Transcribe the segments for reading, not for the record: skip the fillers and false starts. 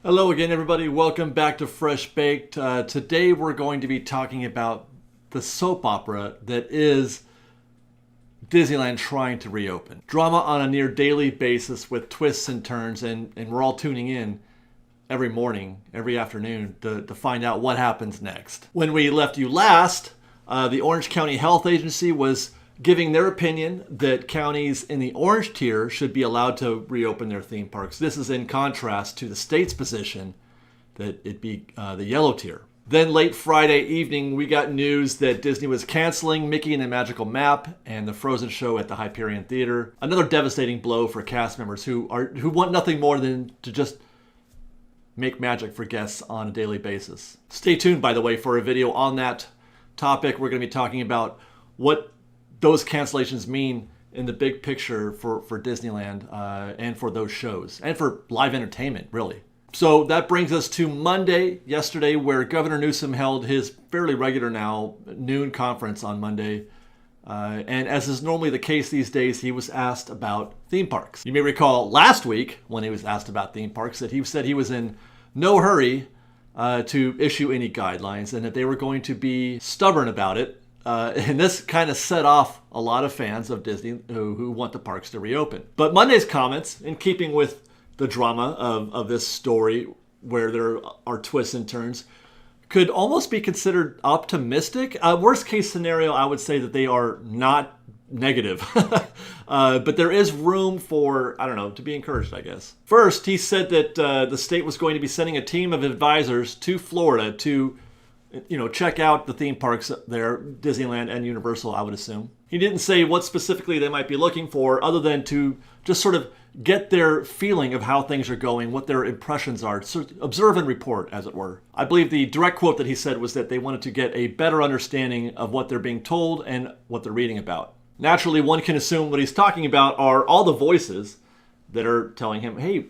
Hello again, everybody. Welcome back to Fresh Baked. Today we're going to be talking about the soap opera that is Disneyland trying to reopen. Drama on a near daily basis with twists and turns, and we're all tuning in every morning, every afternoon to find out what happens next. When we left you last, the Orange County Health Agency was giving their opinion that counties in the orange tier should be allowed to reopen their theme parks. This is in contrast to the state's position that it be the yellow tier. Then late Friday evening, we got news that Disney was canceling Mickey and the Magical Map and the Frozen show at the Hyperion Theater. Another devastating blow for cast members who want nothing more than to just make magic for guests on a daily basis. Stay tuned, by the way, for a video on that topic. We're going to be talking about what those cancellations mean in the big picture for Disneyland and for those shows and for live entertainment, really. So that brings us to Monday, yesterday, where Governor Newsom held his fairly regular now noon conference on Monday. And as is normally the case these days, he was asked about theme parks. You may recall last week when he was asked about theme parks that he said he was in no hurry to issue any guidelines and that they were going to be stubborn about it. And this kind of set off a lot of fans of Disney who want the parks to reopen. But Monday's comments, in keeping with the drama of this story where there are twists and turns, could almost be considered optimistic. Worst case scenario, I would say that they are not negative. But there is room for, to be encouraged, I guess. First, he said that the state was going to be sending a team of advisors to Florida to check out the theme parks there, Disneyland and Universal, I would assume. He didn't say what specifically they might be looking for other than to just sort of get their feeling of how things are going, what their impressions are, sort of observe and report, as it were. I believe the direct quote that he said was that they wanted to get a better understanding of what they're being told and what they're reading about. Naturally, one can assume what he's talking about are all the voices that are telling him, hey,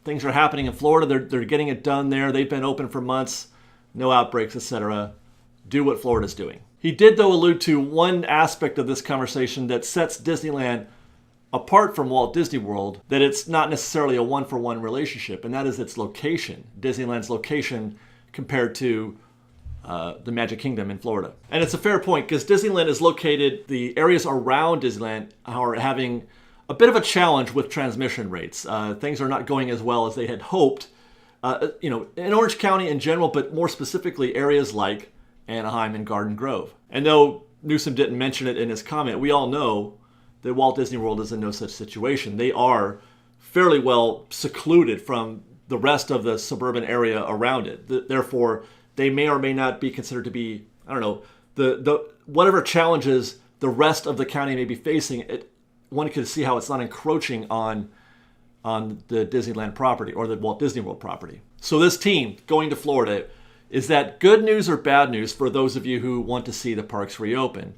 things are happening in Florida, they're getting it done there, they've been open for months, no outbreaks, etc. Do what Florida's doing. He did, though, allude to one aspect of this conversation that sets Disneyland apart from Walt Disney World, that it's not necessarily a one-for-one relationship, and that is its location, Disneyland's location compared to the Magic Kingdom in Florida. And it's a fair point, because Disneyland is located, the areas around Disneyland are having a bit of a challenge with transmission rates. Things are not going as well as they had hoped. In Orange County in general, but more specifically areas like Anaheim and Garden Grove. And though Newsom didn't mention it in his comment, we all know that Walt Disney World is in no such situation. They are fairly well secluded from the rest of the suburban area around it. Therefore, they may or may not be considered to be, the whatever challenges the rest of the county may be facing, one could see how it's not encroaching on the Disneyland property or the Walt Disney World property. So this team going to Florida, is that good news or bad news for those of you who want to see the parks reopen?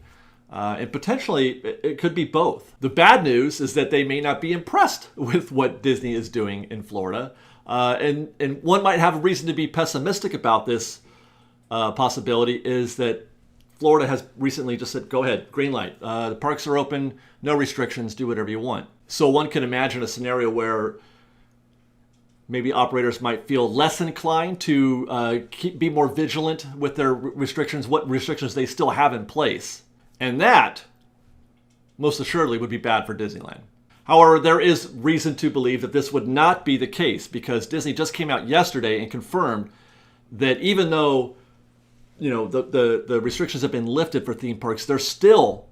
And potentially it could be both. The bad news is that they may not be impressed with what Disney is doing in Florida. And one might have a reason to be pessimistic about this possibility, is that Florida has recently just said, go ahead, green light. The parks are open, no restrictions, do whatever you want. So one can imagine a scenario where maybe operators might feel less inclined to be more vigilant with their restrictions, what restrictions they still have in place. And that, most assuredly, would be bad for Disneyland. However, there is reason to believe that this would not be the case, because Disney just came out yesterday and confirmed that even though the restrictions have been lifted for theme parks, they're still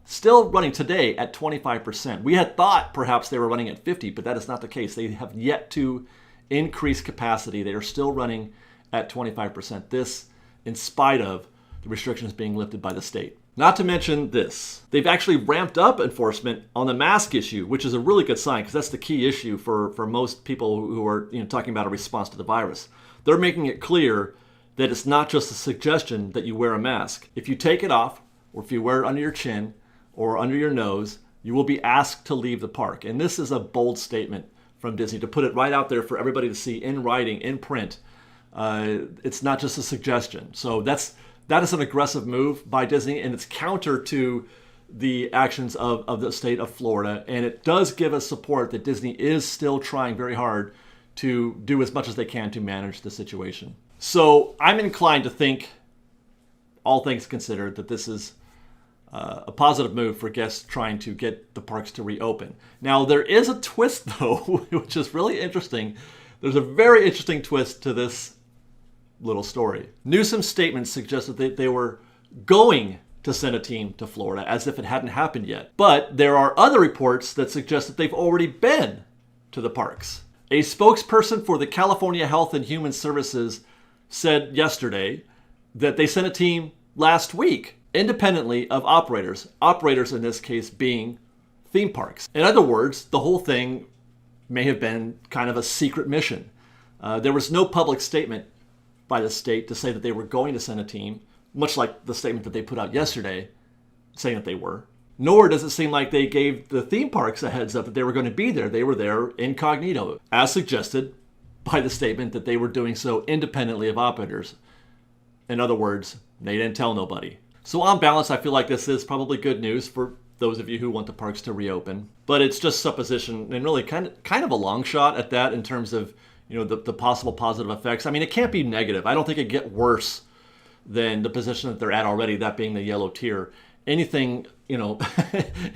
running today at 25%. We had thought perhaps they were running at 50, but that is not the case. They have yet to increase capacity. They are still running at 25%. This in spite of the restrictions being lifted by the state. Not to mention this, they've actually ramped up enforcement on the mask issue, which is a really good sign, because that's the key issue for most people who are talking about a response to the virus. They're making it clear that it's not just a suggestion that you wear a mask. If you take it off, or if you wear it under your chin or under your nose, you will be asked to leave the park. And this is a bold statement from Disney, to put it right out there for everybody to see in writing, in print. It's not just a suggestion. So that is an aggressive move by Disney, and it's counter to the actions of the state of Florida. And it does give us support that Disney is still trying very hard to do as much as they can to manage the situation. So I'm inclined to think, all things considered, that this is a positive move for guests trying to get the parks to reopen. Now, there is a twist, though, which is really interesting. There's a very interesting twist to this little story. Newsom's statement suggested that they were going to send a team to Florida as if it hadn't happened yet. But there are other reports that suggest that they've already been to the parks. A spokesperson for the California Health and Human Services said yesterday that they sent a team last week, independently of operators in this case being theme parks. In other words, the whole thing may have been kind of a secret mission. There was no public statement by the state to say that they were going to send a team, much like the statement that they put out yesterday saying that they were. Nor does it seem like they gave the theme parks a heads up that they were going to be there. They were there incognito, as suggested by the statement that they were doing so independently of operators. In other words, they didn't tell nobody. So on balance, I feel like this is probably good news for those of you who want the parks to reopen. But it's just supposition, and really kind of a long shot at that in terms of, you know, the possible positive effects. I mean, it can't be negative. I don't think it get worse than the position that they're at already, that being the yellow tier. Anything, you know,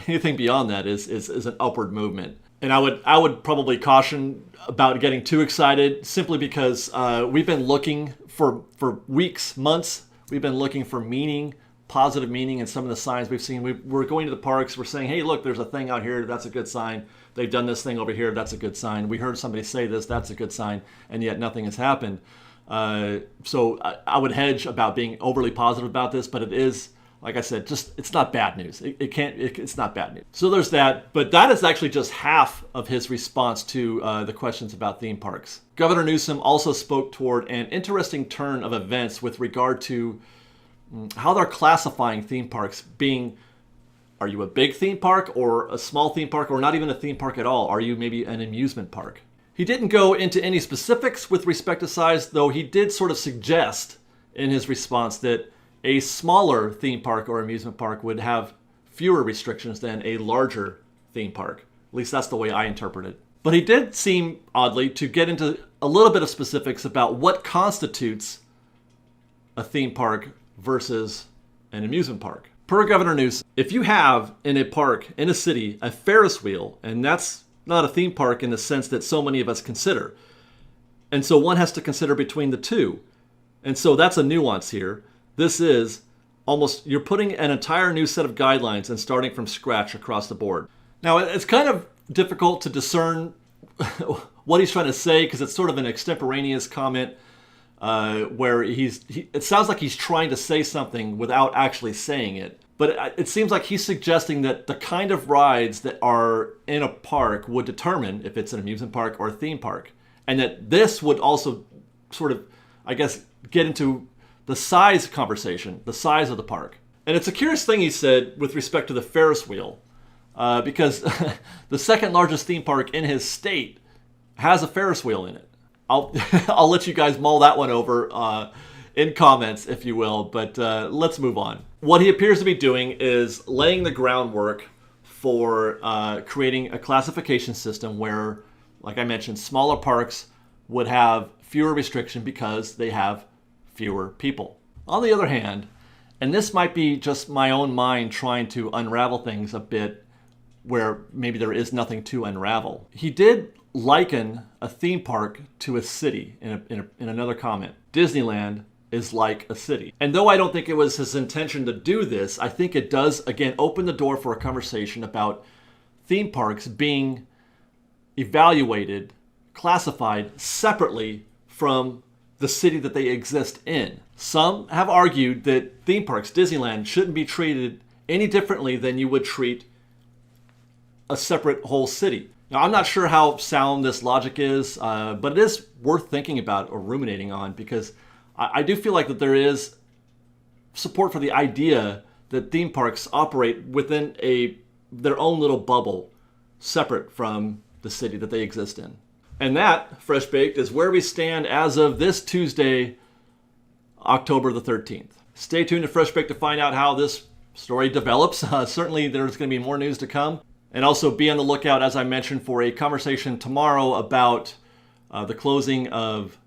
anything beyond that is an upward movement. And I would probably caution about getting too excited, simply because we've been looking for weeks, months. We've been looking for meaning, positive meaning in some of the signs we've seen. We're going to the parks. We're saying, hey, look, there's a thing out here. That's a good sign. They've done this thing over here. That's a good sign. We heard somebody say this. That's a good sign. And yet nothing has happened. So I would hedge about being overly positive about this, but it is, like I said, it's not bad news. It's not bad news. So there's that, but that is actually just half of his response to the questions about theme parks. Governor Newsom also spoke toward an interesting turn of events with regard to how they're classifying theme parks being, are you a big theme park or a small theme park or not even a theme park at all? Are you maybe an amusement park? He didn't go into any specifics with respect to size, though he did sort of suggest in his response that a smaller theme park or amusement park would have fewer restrictions than a larger theme park. At least that's the way I interpret it. But he did seem, oddly, to get into a little bit of specifics about what constitutes a theme park versus an amusement park. Per Governor Newsom, if you have in a park, in a city, a Ferris wheel, and that's not a theme park in the sense that so many of us consider. And so one has to consider between the two. And so that's a nuance here. This is almost, you're putting an entire new set of guidelines and starting from scratch across the board. Now, it's kind of difficult to discern what he's trying to say because it's sort of an extemporaneous comment where it sounds like he's trying to say something without actually saying it. But it seems like he's suggesting that the kind of rides that are in a park would determine if it's an amusement park or a theme park. And that this would also sort of, I guess, get into the size conversation, the size of the park. And it's a curious thing he said with respect to the Ferris wheel, because the second largest theme park in his state has a Ferris wheel in it. I'll let you guys mull that one over in comments, if you will, but let's move on. What he appears to be doing is laying the groundwork for creating a classification system where, like I mentioned, smaller parks would have fewer restriction because they have fewer people. On the other hand, and this might be just my own mind trying to unravel things a bit where maybe there is nothing to unravel. He did liken a theme park to a city in another comment. Disneyland is like a city. And though I don't think it was his intention to do this, I think it does, again, open the door for a conversation about theme parks being evaluated, classified separately from the city that they exist in. Some have argued that theme parks, Disneyland, shouldn't be treated any differently than you would treat a separate whole city. Now, I'm not sure how sound this logic is, but it is worth thinking about or ruminating on because I do feel like that there is support for the idea that theme parks operate within their own little bubble, separate from the city that they exist in. And that, FreshBaked, is where we stand as of this Tuesday, October the 13th. Stay tuned to FreshBaked to find out how this story develops. Certainly there's going to be more news to come. And also be on the lookout, as I mentioned, for a conversation tomorrow about the closing of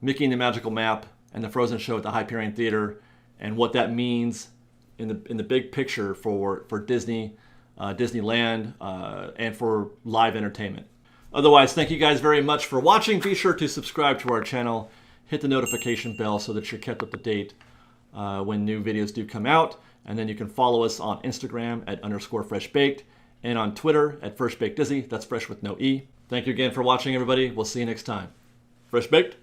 Mickey and the Magical Map and the Frozen show at the Hyperion Theater, and what that means in the big picture for Disney, Disneyland, and for live entertainment. Otherwise, thank you guys very much for watching. Be sure to subscribe to our channel, hit the notification bell so that you're kept up to date when new videos do come out. And then you can follow us on Instagram at _FreshBaked and on Twitter at FreshBakedDizzy. That's fresh with no E. Thank you again for watching, everybody. We'll see you next time. Fresh Baked.